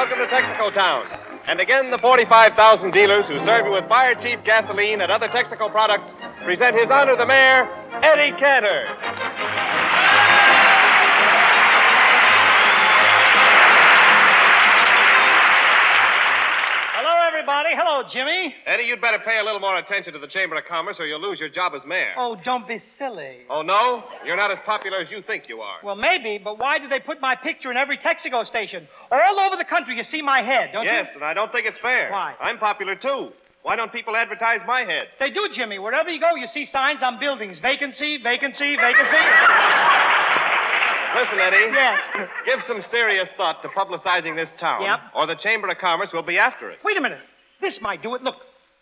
Welcome to Texaco Town. And again, the 45,000 dealers who serve you with fire chief gasoline and other Texaco products present His Honor the Mayor, Eddie Cantor. Hello, Jimmy. Eddie, you'd better pay a little more attention to the Chamber of Commerce or you'll lose your job as mayor. Oh, don't be silly. Oh, no? You're not as popular as you think you are. Well, maybe, but why do they put my picture in every Texaco station? All over the country you see my head, don't you? Yes, and I don't think it's fair. Why? I'm popular, too. Why don't people advertise my head? They do, Jimmy. Wherever you go, you see signs on buildings. Vacancy, vacancy, vacancy. Listen, Eddie. Yes. Give some serious thought to publicizing this town. Yep. Or the Chamber of Commerce will be after it. Wait a minute. This might do it. Look,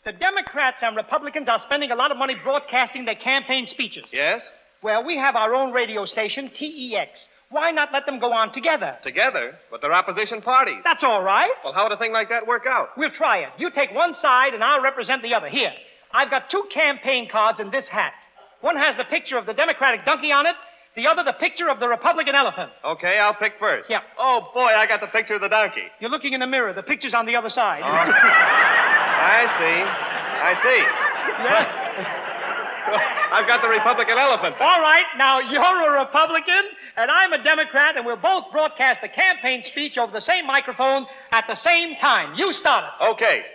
the Democrats and Republicans are spending a lot of money broadcasting their campaign speeches. Yes? Well, we have our own radio station, TEX. Why not let them go on together? Together? But they're opposition parties. That's all right. Well, how would a thing like that work out? We'll try it. You take one side and I'll represent the other. Here, I've got 2 campaign cards in this hat. One has the picture of the Democratic donkey on it. The other, the picture of the Republican elephant. Okay, I'll pick first. Yeah. Oh, boy, I got the picture of the donkey. You're looking in the mirror. The picture's on the other side. Oh. I see. Yes. I've got the Republican elephant. All right. Now, you're a Republican, and I'm a Democrat, and we'll both broadcast the campaign speech over the same microphone at the same time. You start it. Okay.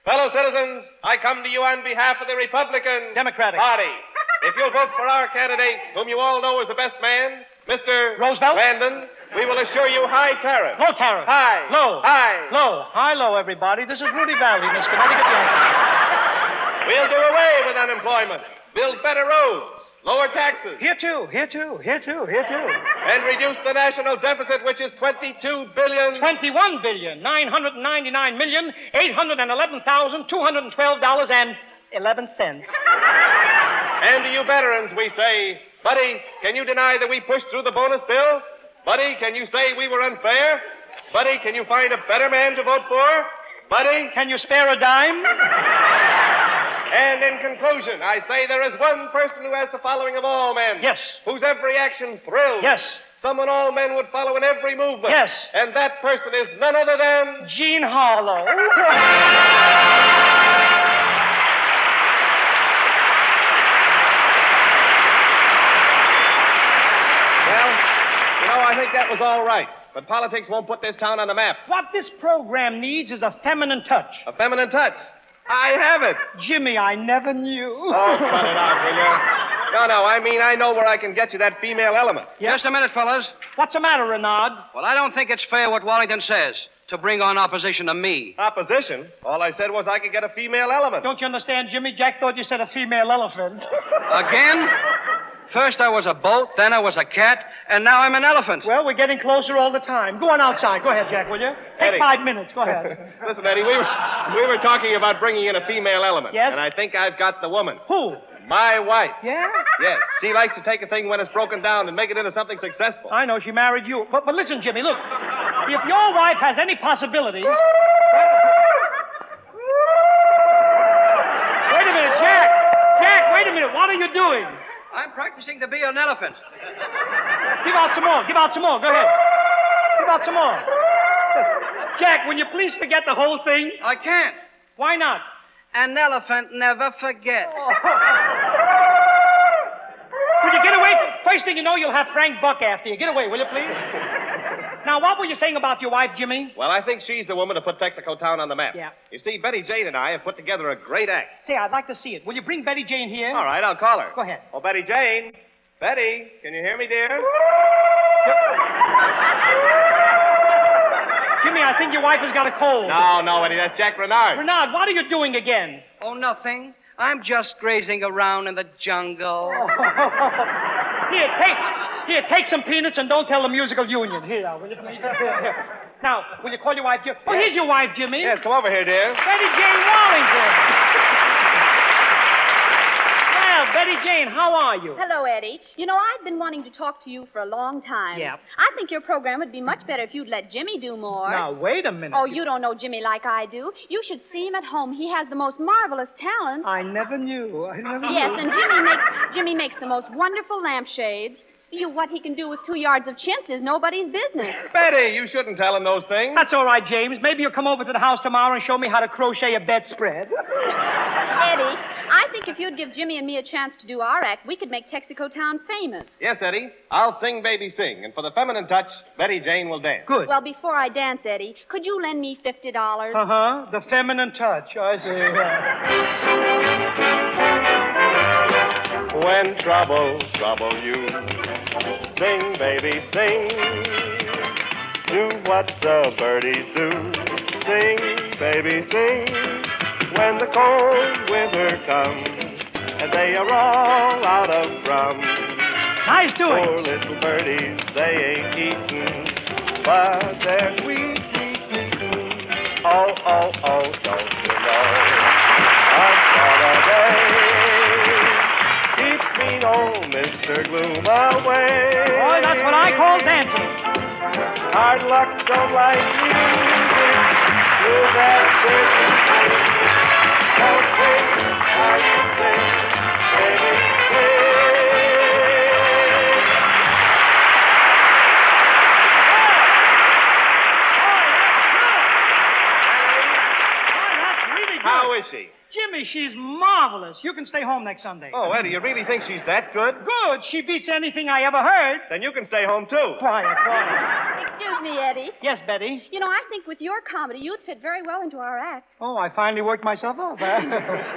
Fellow citizens, I come to you on behalf of the Republican Democratic Party. If you'll vote for our candidate, whom you all know is the best man, Mr. Roosevelt? Brandon, we will assure you high tariff. Low tariff. High. Low. High. Low. High, low, everybody. This is Rudy Valley, Miss Connecticut Yankee. We'll do away with unemployment, build better roads, lower taxes. Here, too. Here, too. Here, too. Here, too. And reduce the national deficit, which is $22 billion. $21,999,811,212.11. And to you veterans, we say, Buddy, can you deny that we pushed through the bonus bill? Buddy, can you say we were unfair? Buddy, can you find a better man to vote for? Buddy? Can you spare a dime? And in conclusion, I say there is one person who has the following of all men. Yes. Whose every action thrills. Yes. Someone all men would follow in every movement. Yes. And that person is none other than... Gene Harlow. I think that was all right. But politics won't put this town on the map. What this program needs is a feminine touch. A feminine touch? I have it. Jimmy, I never knew. Oh, cut it out, will you? No, I mean, I know where I can get you that female element. Yes? Just a minute, fellas. What's the matter, Renard? Well, I don't think it's fair what Wallington says, to bring on opposition to me. Opposition? All I said was I could get a female element. Don't you understand, Jimmy? Jack thought you said a female elephant. Again? First I was a boat, then I was a cat, and now I'm an elephant. Well, we're getting closer all the time. Go on outside. Go ahead, Jack, will you? Take Eddie. 5 minutes. Go ahead. Listen, Eddie, we were talking about bringing in a female element. Yes? And I think I've got the woman. Who? My wife. Yeah? Yes. She likes to take a thing when it's broken down and make it into something successful. I know. She married you. But listen, Jimmy, look. If your wife has any possibilities... Wait a minute, Jack. Jack, wait a minute. What are you doing? I'm practicing to be an elephant. Give out some more. Give out some more. Go ahead. Give out some more. Jack, will you please forget the whole thing? I can't. Why not? An elephant never forgets. Will you get away? First thing you know, you'll have Frank Buck after you. Get away, will you, please? Now, what were you saying about your wife, Jimmy? Well, I think she's the woman to put Texaco Town on the map. Yeah. You see, Betty Jane and I have put together a great act. Say, I'd like to see it. Will you bring Betty Jane here? All right, I'll call her. Go ahead. Oh, Betty Jane. Betty, can you hear me, dear? Jimmy, I think your wife has got a cold. No, Eddie, that's Jack Renard. Renard, what are you doing again? Oh, nothing. I'm just grazing around in the jungle. Here, take some peanuts and don't tell the musical union. Here, will you please? Here. Now, will you call your wife, Jimmy? Oh, here's your wife, Jimmy. Yes, come over here, dear. Betty Jane Wallington. Well, Betty Jane, how are you? Hello, Eddie. You know, I've been wanting to talk to you for a long time. Yeah. I think your program would be much better if you'd let Jimmy do more. Now, wait a minute. Oh, you don't know Jimmy like I do. You should see him at home. He has the most marvelous talent. I never knew. Yes, and Jimmy makes the most wonderful lampshades. What he can do with 2 yards of chintz is nobody's business. Betty, you shouldn't tell him those things. That's all right, James. Maybe you'll come over to the house tomorrow and show me how to crochet a bedspread. Eddie, I think if you'd give Jimmy and me a chance to do our act, we could make Texaco Town famous. Yes, Eddie. I'll sing, baby, sing. And for the feminine touch, Betty Jane will dance. Good. Well, before I dance, Eddie, could you lend me $50? Uh-huh. The feminine touch. I see. When troubles trouble you, sing, baby, sing. Do what the birdies do. Sing, baby, sing. When the cold winter comes and they are all out of rum. Nice doing. Poor little birdies, they ain't eating, but they're sweet, sweet, sweet. Oh, oh, oh, don't you know? A holiday keeps mean old Mr. Gloom away. Boy, that's what I call dancing. Hard luck don't like music. Do that dirty thing. Don't sing how you sing, baby, sing. How is she? Jimmy, she's marvelous. You can stay home next Sunday. Oh, Eddie, you really think she's that good? Good. She beats anything I ever heard. Then you can stay home, too. Quiet. Excuse me, Eddie. Yes, Betty? You know, I think with your comedy, you'd fit very well into our act. Oh, I finally worked myself up, huh?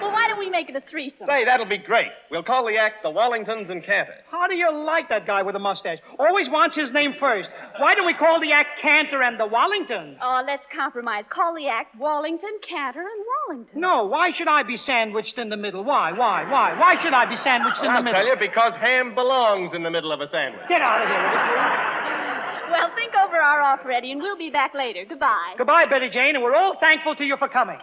Well, why don't we make it a threesome? Say, that'll be great. We'll call the act the Wallingtons and Cantor. How do you like that guy with a mustache? Always wants his name first. Why don't we call the act Cantor and the Wallingtons? Oh, let's compromise. Call the act Wallington, Cantor, and Wallington. No, why should I be sandwiched in the middle? Why? Why should I be sandwiched in the I'll middle? tell you, because ham belongs in the middle of a sandwich. Get out of here. Well, think over our offer, Eddie, and we'll be back later. Goodbye. Goodbye, Betty Jane, and we're all thankful to you for coming.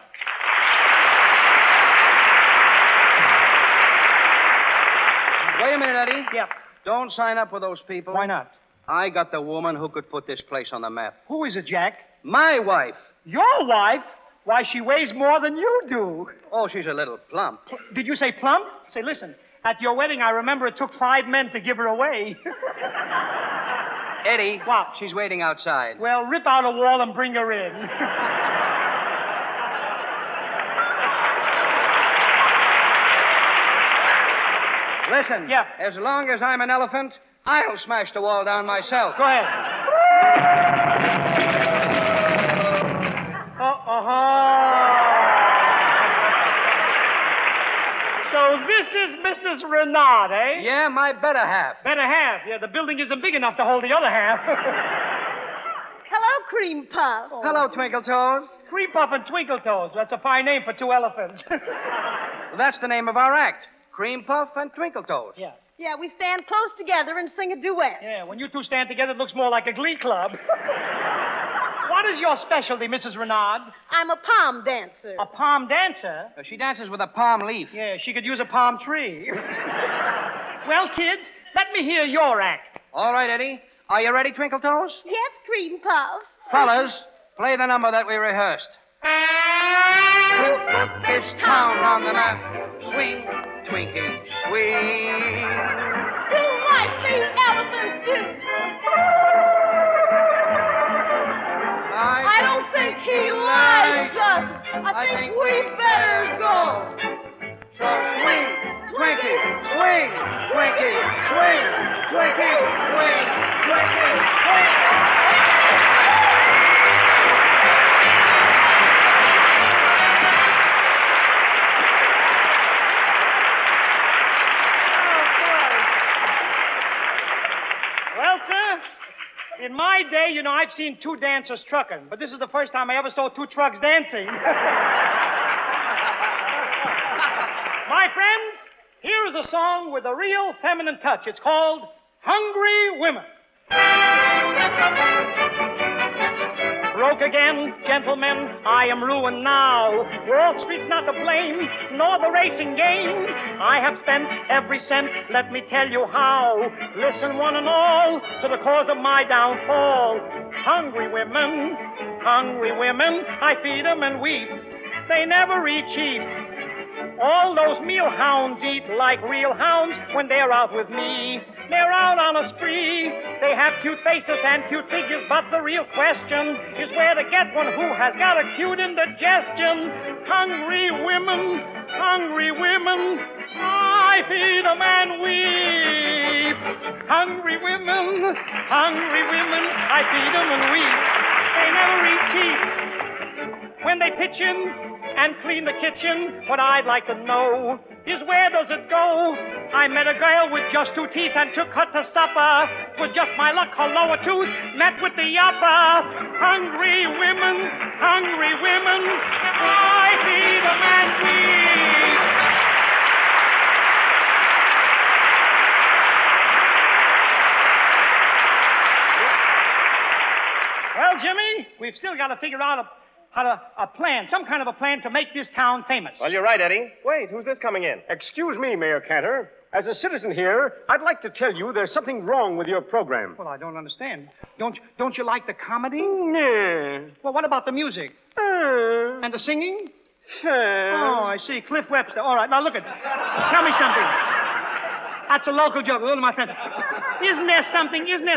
Wait a minute, Eddie. Yep. Don't sign up with those people. Why not? I got the woman who could put this place on the map. Who is it, Jack? My wife. Your wife? Why, she weighs more than you do. Oh, she's a little plump. Did you say plump? Say, listen, at your wedding, I remember it took 5 men to give her away. Eddie. What? She's waiting outside. Well, rip out a wall and bring her in. Listen. Yeah. As long as I'm an elephant, I'll smash the wall down myself. Go ahead. So this is Mrs. Renard, eh? Yeah, my better half. Better half. Yeah, the building isn't big enough to hold the other half. Hello, Cream Puff. Hello, Twinkle Toes. Cream Puff and Twinkle Toes. That's a fine name for 2 elephants. Well, that's the name of our act. Cream Puff and Twinkle Toes. Yeah. Yeah, we stand close together and sing a duet. Yeah, when you two stand together, it looks more like a glee club. What is your specialty, Mrs. Renard? I'm a palm dancer. A palm dancer? She dances with a palm leaf. Yeah, she could use a palm tree. Well, kids, let me hear your act. All right, Eddie. Are you ready, Twinkle Toes? Yes, Cream Puff. Fellas, play the number that we rehearsed. Who put this town on the map? Swing, Twinkie, swing. Do like the elephants do. I don't think he likes us. I think we better go. So swing, Twinkie, swing, Twinkie, swing, Twinkie, swing, Twinkie, swing. Well, sir, in my day, you know, I've seen 2 dancers trucking, but this is the first time I ever saw 2 trucks dancing. My friends, here is a song with a real feminine touch. It's called Hungry Women. Broke again, gentlemen, I am ruined now. Wall Street's not to blame, nor the racing game. I have spent every cent, let me tell you how. Listen, one and all, to the cause of my downfall. Hungry women, I feed them and weep. They never eat cheap. All those meal hounds eat like real hounds when they're out with me. They're out on a spree. They have cute faces and cute figures, but the real question is where to get one who has got a cute indigestion. Hungry women, I feed 'em and weep. Hungry women, I feed 'em and weep. They never eat cheap. When they pitch in and clean the kitchen, what I'd like to know is where does it go? I met a girl with just 2 teeth and took her to supper. With just my luck, her lower tooth met with the upper. Hungry women, I feed 'em and weep. Well, Jimmy, we've still got to figure out a plan, some kind of a plan to make this town famous. Well, you're right, Eddie. Wait, who's this coming in? Excuse me, Mayor Cantor. As a citizen here, I'd like to tell you there's something wrong with your program. Well, I don't understand. Don't you like the comedy? Nah. Well, what about the music? And the singing? Oh, I see. Cliff Webster. All right, now look tell me something. That's a local joke. One of my friends. Isn't there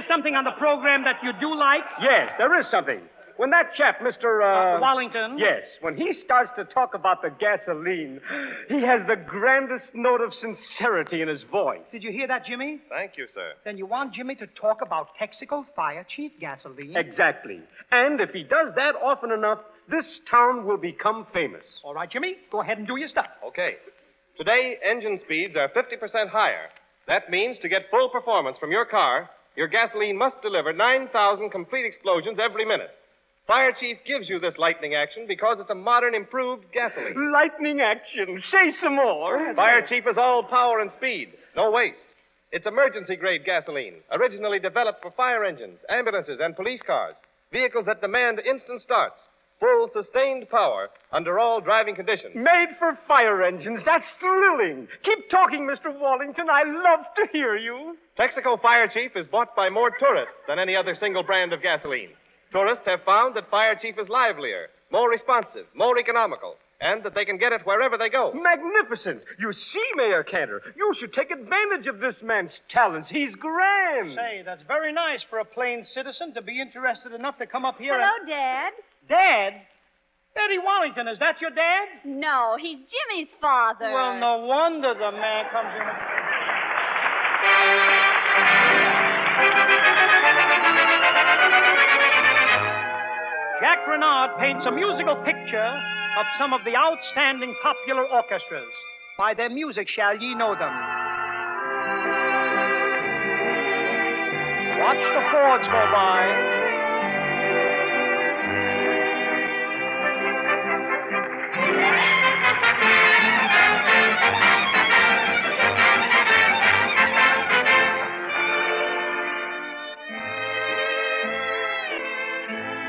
something on the program that you do like? Yes, there is something. When that chap, Mr. Wallington? Yes, when he starts to talk about the gasoline, he has the grandest note of sincerity in his voice. Did you hear that, Jimmy? Thank you, sir. Then you want Jimmy to talk about Texaco Fire Chief gasoline? Exactly. And if he does that often enough, this town will become famous. All right, Jimmy, go ahead and do your stuff. Okay. Today, engine speeds are 50% higher. That means to get full performance from your car, your gasoline must deliver 9,000 complete explosions every minute. Fire Chief gives you this lightning action because it's a modern, improved gasoline. Lightning action. Say some more. Fire Chief is all power and speed, no waste. It's emergency-grade gasoline, originally developed for fire engines, ambulances, and police cars, vehicles that demand instant starts, full, sustained power under all driving conditions. Made for fire engines. That's thrilling. Keep talking, Mr. Wallington. I love to hear you. Texaco Fire Chief is bought by more tourists than any other single brand of gasoline. Tourists have found that Fire Chief is livelier, more responsive, more economical, and that they can get it wherever they go. Magnificent. You see, Mayor Cantor, you should take advantage of this man's talents. He's grand. Say, that's very nice for a plain citizen to be interested enough to come up here Hello, Dad. Dad? Eddie Wallington, is that your dad? No, he's Jimmy's father. Well, no wonder the man comes in. Jack Renard paints a musical picture of some of the outstanding popular orchestras. By their music shall ye know them. Watch the Fords go by.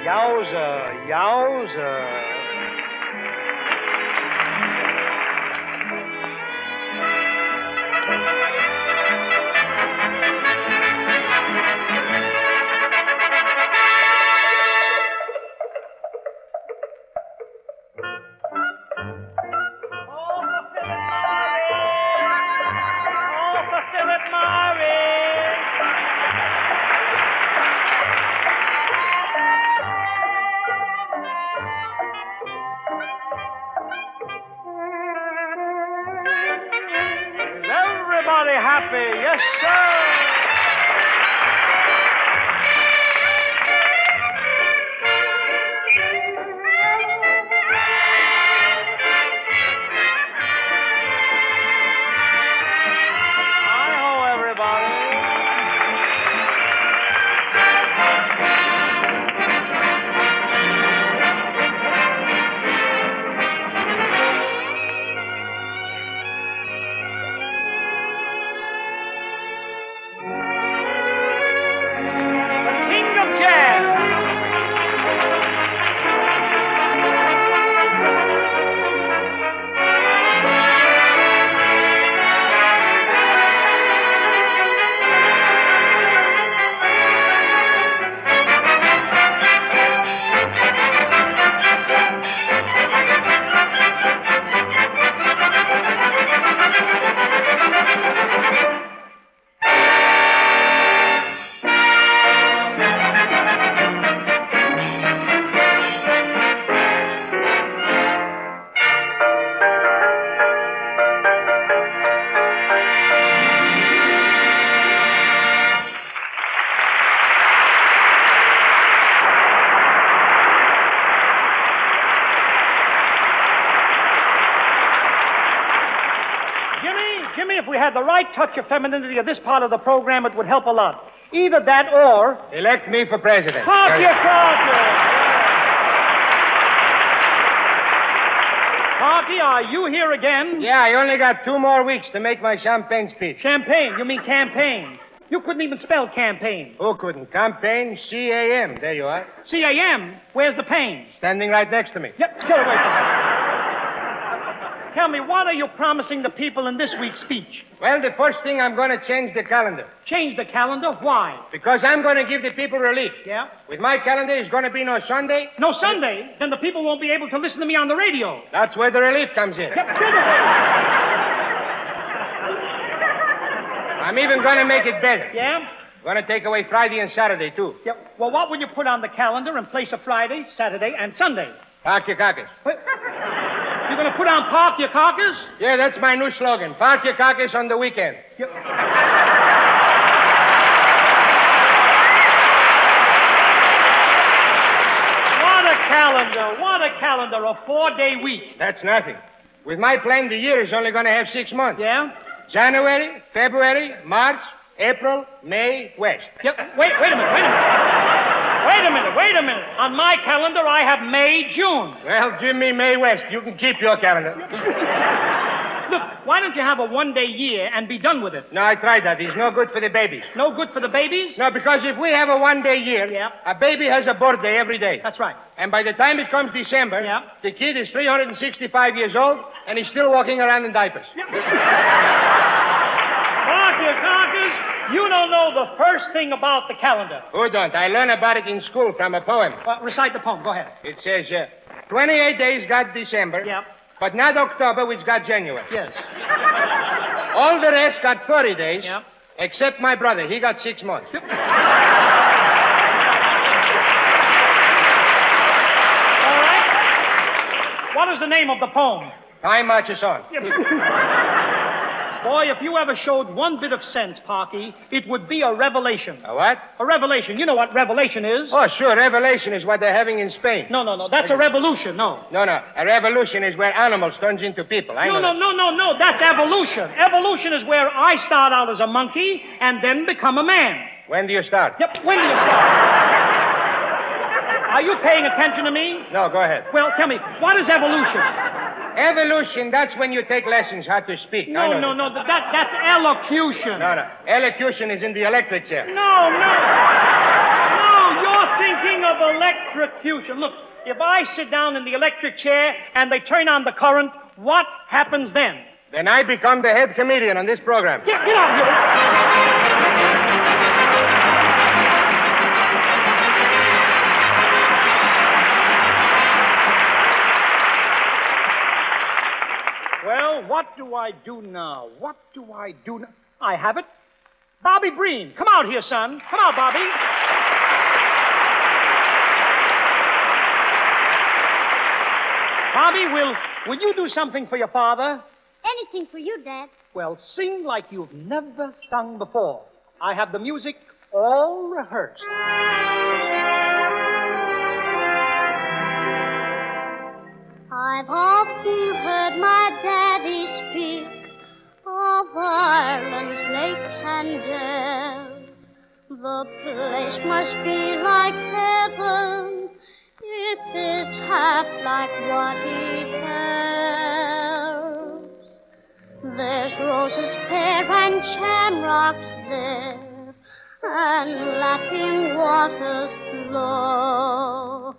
Yowza, yowza. Yes, sir. Hi-ho, everybody. Jimmy, if we had the right touch of femininity of this part of the program, it would help a lot. Either that or... Elect me for president. Parker! Parky, are you here again? Yeah, I only got 2 more weeks to make my champagne speech. Champagne? You mean campaign. You couldn't even spell campaign. Who couldn't? Campaign, C-A-M. There you are. C-A-M? Where's the pain? Standing right next to me. Yep, get away from me. Tell me, what are you promising the people in this week's speech? Well, the first thing, I'm going to change the calendar. Change the calendar? Why? Because I'm going to give the people relief. Yeah? With my calendar, it's going to be no Sunday. No Sunday? Then the people won't be able to listen to me on the radio. That's where the relief comes in. Yep, get away. I'm even going to make it better. Yeah? Going to take away Friday and Saturday, too. Yep. Well, what will you put on the calendar in place of Friday, Saturday, and Sunday? Park your carcass. What? You're going to put on park your carcass? Yeah, that's my new slogan. Park your carcass on the weekend. Yep. What a calendar. A 4-day week. That's nothing. With my plan, the year is only going to have 6 months. Yeah? January, February, March, April, May, West. Yep. Wait a minute. On my calendar, I have May, June. Well, give me May West. You can keep your calendar. Look, why don't you have a 1-day year and be done with it? No, I tried that. It's no good for the babies. No good for the babies? No, because if we have a 1-day year, Yeah. a baby has a birthday every day. That's right. And by the time it comes December, Yeah. the kid is 365 years old, and he's still walking around in diapers. Carcass, you don't know the first thing about the calendar. Who don't? I learned about it in school from a poem. Well, recite the poem. Go ahead. It says, 28 days got December, Yeah. but not October, which got January. Yes. All the rest got 30 days, Yeah. except my brother. He got 6 months. All right. What is the name of the poem? Time marches on. Boy, if you ever showed one bit of sense, Parky, it would be a revelation. A what? A revelation. You know what revelation is? Oh, sure. Revelation is what they're having in Spain. No. That's a revolution. No. No. A revolution is where animals turns into people. I know that. No. That's evolution. Evolution is where I start out as a monkey and then become a man. When do you start? Yep. When do you start? Are you paying attention to me? No, go ahead. Well, tell me, what is evolution? Evolution, that's when you take lessons how to speak. No. That's elocution. No. Elocution is in the electric chair. No, you're thinking of electrocution. Look, if I sit down in the electric chair and they turn on the current, what happens then? Then I become the head comedian on this program. Get out of here. Well, what do I do now? I have it. Bobby Breen. Come out here, son. Come out, Bobby. Bobby, will you do something for your father? Anything for you, Dad. Well, sing like you've never sung before. I have the music all rehearsed. I've often heard my daddy speak of Ireland's lakes and dells. The place must be like heaven if it's half like what he tells. There's roses fair and shamrocks there, and laughing waters flow.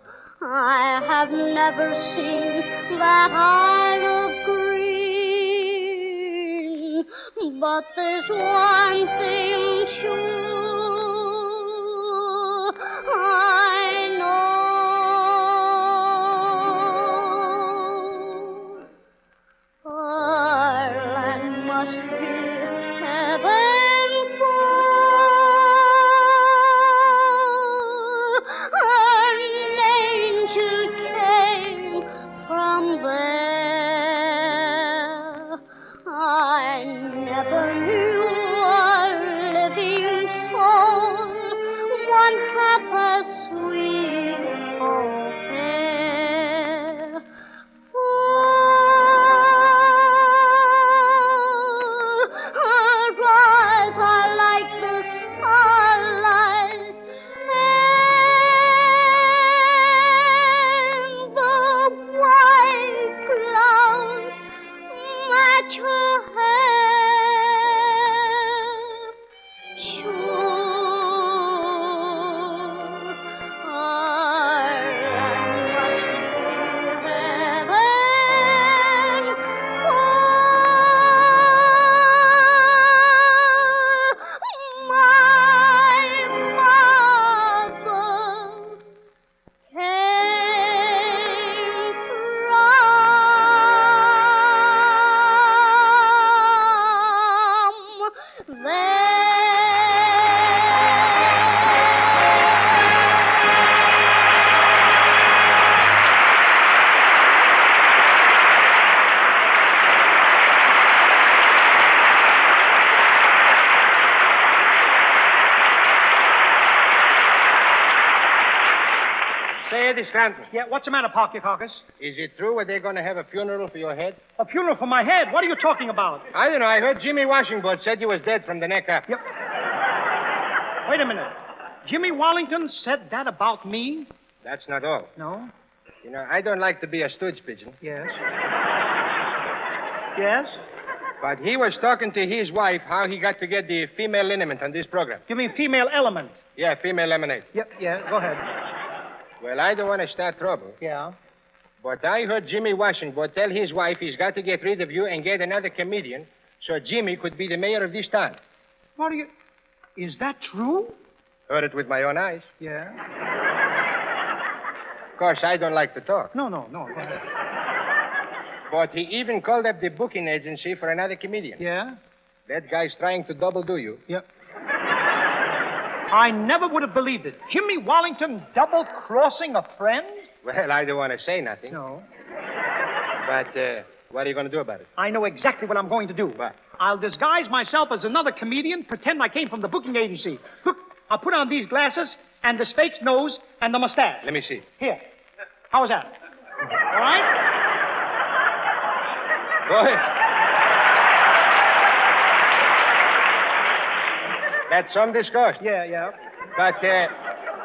I have never seen that Isle of Green, but there's one thing sure, I know Ireland must be heaven for an angel came from there. I never knew a living soul, one half as sweet Eddie Stanton. Yeah, what's the matter, Parky Caucus? Is it true they're going to have a funeral for your head? A funeral for my head? What are you talking about? I don't know. I heard Jimmy Washington said you was dead from the neck up. Yep. Wait a minute. Jimmy Wallington said that about me? That's not all. No? You know, I don't like to be a stooge pigeon. Yes. Yes? But he was talking to his wife how he got to get the female liniment on this program. You mean female element? Yeah, female lemonade. Yep, yeah, go ahead. Well, I don't want to start trouble. Yeah. But I heard Jimmy Washington tell his wife he's got to get rid of you and get another comedian so Jimmy could be the mayor of this town. What are you... Is that true? Heard it with my own eyes. Yeah. Of course, I don't like to talk. No, go ahead. But he even called up the booking agency for another comedian. Yeah? That guy's trying to double do you. Yep. I never would have believed it. Jimmy Wallington double-crossing a friend? Well, I don't want to say nothing. No. But what are you going to do about it? I know exactly what I'm going to do. What? I'll disguise myself as another comedian, pretend I came from the booking agency. Look, I'll put on these glasses and this fake nose and the mustache. Let me see. Here. How was that? All right? Go ahead. That's some disgust. Yeah. But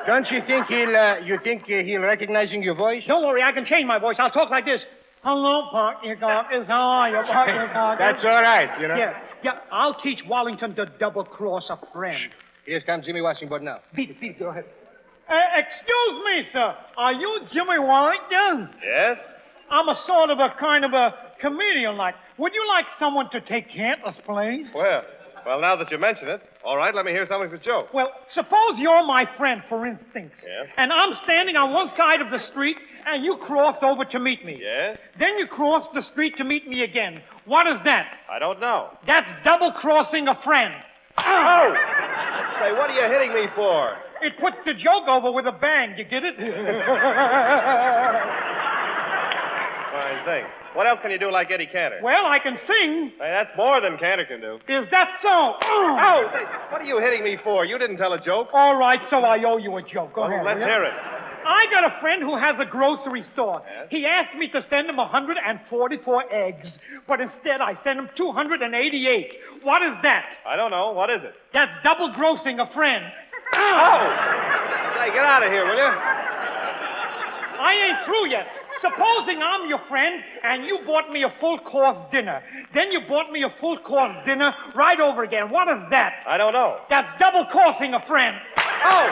don't you think he'll recognizing your voice? Don't worry, I can change my voice. I'll talk like this. Hello, Parky Caucus. How are you, Parky Caucus? That's all right, you know. Yeah. I'll teach Wallington to double-cross a friend. Here comes Jimmy Washington now. Beat it. Go ahead. Excuse me, sir. Are you Jimmy Wallington? Yes? I'm a sort of a kind of a comedian, like. Would you like someone to take Cantor's place? Well, now that you mention it, all right, let me hear something for joke. Well, suppose you're my friend, for instance. Yeah. And I'm standing on one side of the street, and you cross over to meet me. Yes? Then you cross the street to meet me again. What is that? I don't know. That's double-crossing a friend. Oh! Say, what are you hitting me for? It puts the joke over with a bang. You get it? Fine thing. What else can you do like Eddie Cantor? Well, I can sing. Hey, that's more than Cantor can do. Is that so? Oh, say, what are you hitting me for? You didn't tell a joke. All right, so I owe you a joke. Go ahead. Let's hear it. I got a friend who has a grocery store. Yes? He asked me to send him 144 eggs, but instead I sent him 288. What is that? I don't know. What is it? That's double grossing a friend. Oh! Say, get out of here, will you? I ain't through yet. Supposing I'm your friend and you bought me a full-course dinner. Then you bought me a full-course dinner right over again. What is that? I don't know. That's double-coursing a friend. Oh!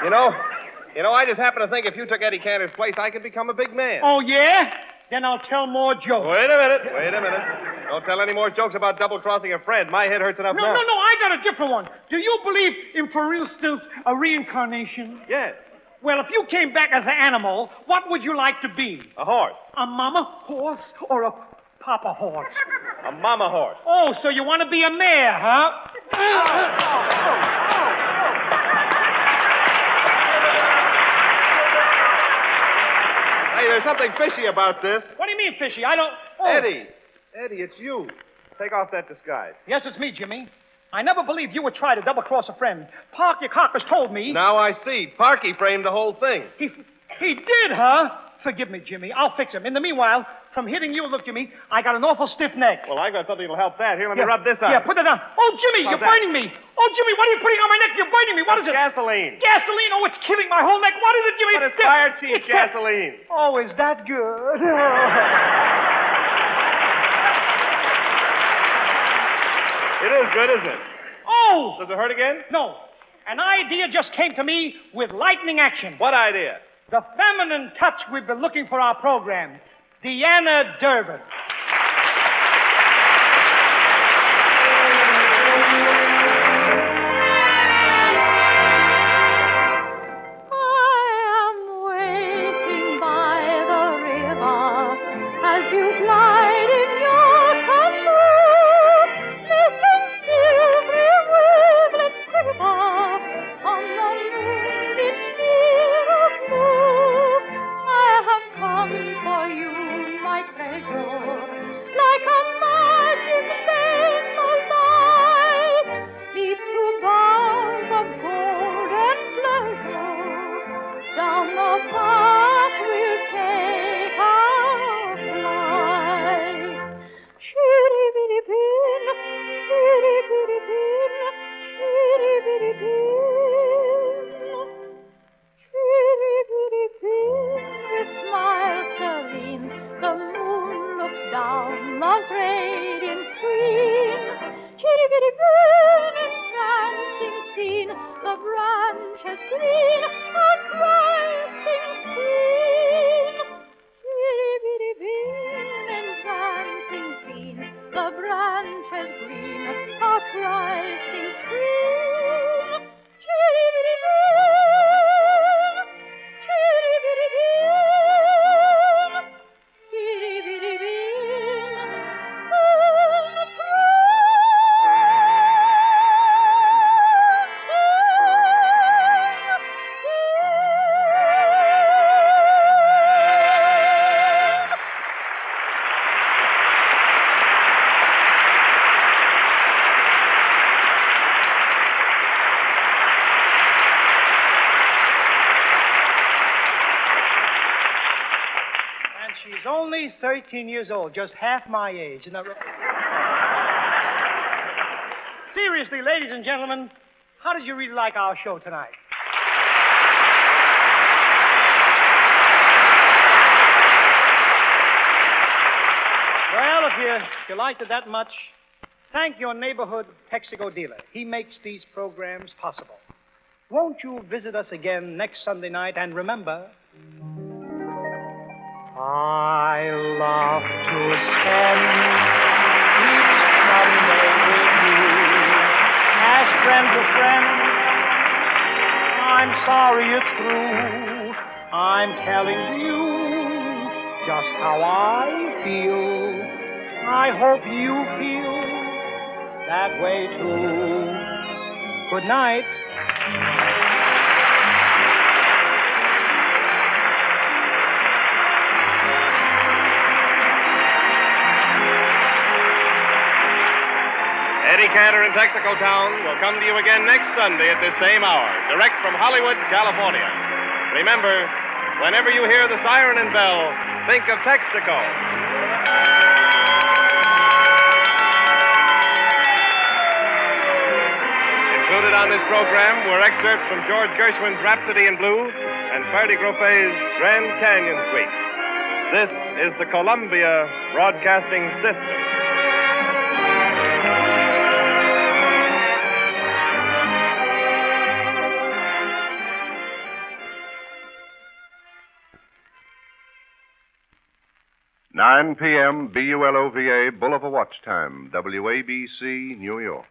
You know, I just happen to think if you took Eddie Cantor's place, I could become a big man. Oh, yeah? Then I'll tell more jokes. Wait a minute. Don't tell any more jokes about double-crossing a friend. My head hurts enough now. No, I got a different one. Do you believe in, for instance, a reincarnation? Yes. Well, if you came back as an animal, what would you like to be? A horse. A mama horse or a papa horse? A mama horse. Oh, so you want to be a mare, huh? Hey, there's something fishy about this. What do you mean, fishy? I don't... Oh. Eddie, it's you. Take off that disguise. Yes, it's me, Jimmy. I never believed you would try to double-cross a friend. Parky Caucus told me... Now I see. Parky framed the whole thing. He did, huh? Forgive me, Jimmy. I'll fix him. In the meanwhile, from hitting you, look, Jimmy, I got an awful stiff neck. Well, I got something that'll help that. Here, let me rub this on. Yeah, put it on. Oh, Jimmy, How's you're that? burning me. Oh, Jimmy, what are you putting on my neck? You're burning me. What is it? Gasoline. Gasoline? Oh, it's killing my whole neck. What is it, Jimmy? But it's fire cheap gasoline. Oh, is that good? It is good, isn't it? Oh! Does it hurt again? No. An idea just came to me with lightning action. What idea? The feminine touch we've been looking for our program. Deanna Durbin. For you, my treasure. love's radiant queen. Chitty bitty bird in dancing scene, the branches green are Christing screen. Chitty bitty bean in dancing scene, the branches green are Christing screen. Chitty bitty bean, chitty bitty bean, chitty bitty bean, on the And she's only 13 years old, just half my age. Isn't that right? Seriously, ladies and gentlemen, how did you really like our show tonight? Well, if you liked it that much, thank your neighborhood Texaco dealer. He makes these programs possible. Won't you visit us again next Sunday night? And remember, I love to spend each Sunday with you. As friend to friend, I'm sorry it's through. I'm telling you just how I feel. I hope you feel that way too. Good night. Eddie Cantor in Texaco Town will come to you again next Sunday at this same hour, direct from Hollywood, California. Remember, whenever you hear the siren and bell, think of Texaco. Included on this program were excerpts from George Gershwin's Rhapsody in Blue and Party Groupet's Grand Canyon Suite. This is the Columbia Broadcasting System. Nine p.m. BULOVA Bulova Watch Time, WABC, New York.